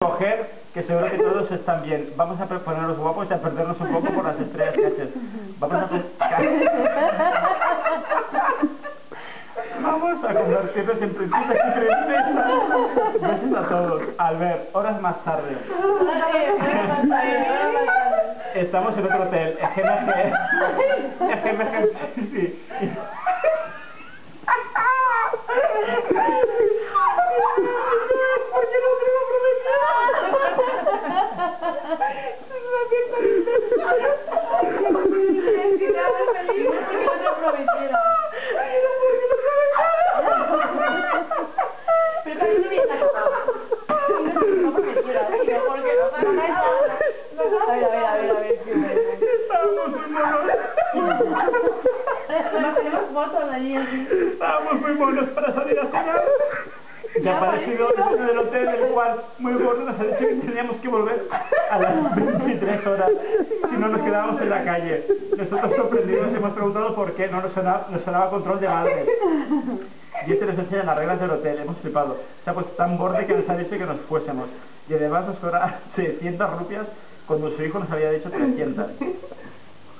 Coger, que seguro que todos están bien. Vamos a ponernos guapos y a perdernos un poco por las estrellas caches. Vamos a convertirnos en princesas y princesas. Besos a todos. Albert, horas más tarde. Estamos en otro hotel, GMG. Sí. Estábamos muy monos para salir a cenar. Ya ha aparecido el dueño del hotel, el cual muy gordo nos ha dicho que teníamos que volver a las 23 horas, si no nos quedábamos en la calle. Nosotros sorprendidos hemos preguntado por qué, no nos sonaba control de madre. Y este nos enseña las reglas del hotel, hemos flipado. Se ha puesto tan borde que nos ha dicho que nos fuésemos. Y además nos cobra 600 rupias cuando su hijo nos había dicho 300.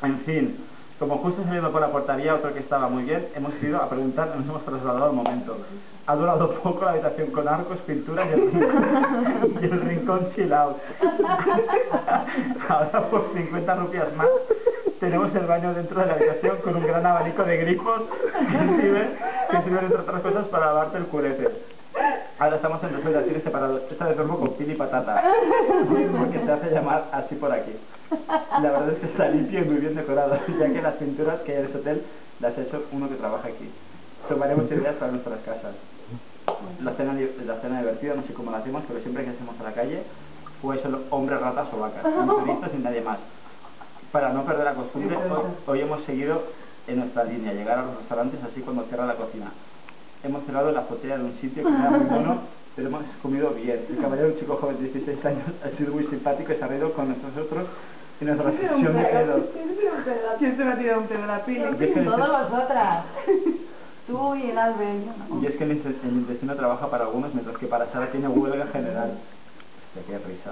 En fin, como justo saliendo por la puerta había otro que estaba muy bien, hemos ido a preguntar y nos hemos trasladado al momento. Ha durado poco la habitación con arcos, pinturas y el rincón chill out. Ahora por 50 rupias más tenemos el baño dentro de la habitación con un gran abanico de grifos que sirven entre otras cosas para lavarte el culete. Ahora estamos en dos habitaciones separados. Esta vez duermo con Pili y Patata, porque se hace llamar así por aquí. La verdad es que está limpio y muy bien decorado, ya que las pinturas que hay en este hotel las ha hecho uno que trabaja aquí. Tomaremos ideas para nuestras casas. La cena divertida, no sé cómo la hacemos, pero siempre que hacemos a la calle, pues solo hombres, ratas o vacas, ni turistas ni nadie más. Para no perder la costumbre, hoy hemos seguido en nuestra línea, llegar a los restaurantes así cuando cierra la cocina. Hemos cerrado en la azotea de un sitio que era muy bueno, pero hemos comido bien. El caballero, un chico joven de 16 años, ha sido muy simpático y se ha reído con nosotros en nuestra sesión de pedos. ¿Quién se me ha tirado un pedo? La Pili. Todas vosotras. Tú y el Albert. Y es que el intestino trabaja para algunos, mientras que para Sara tiene huelga general. Hostia, qué risa.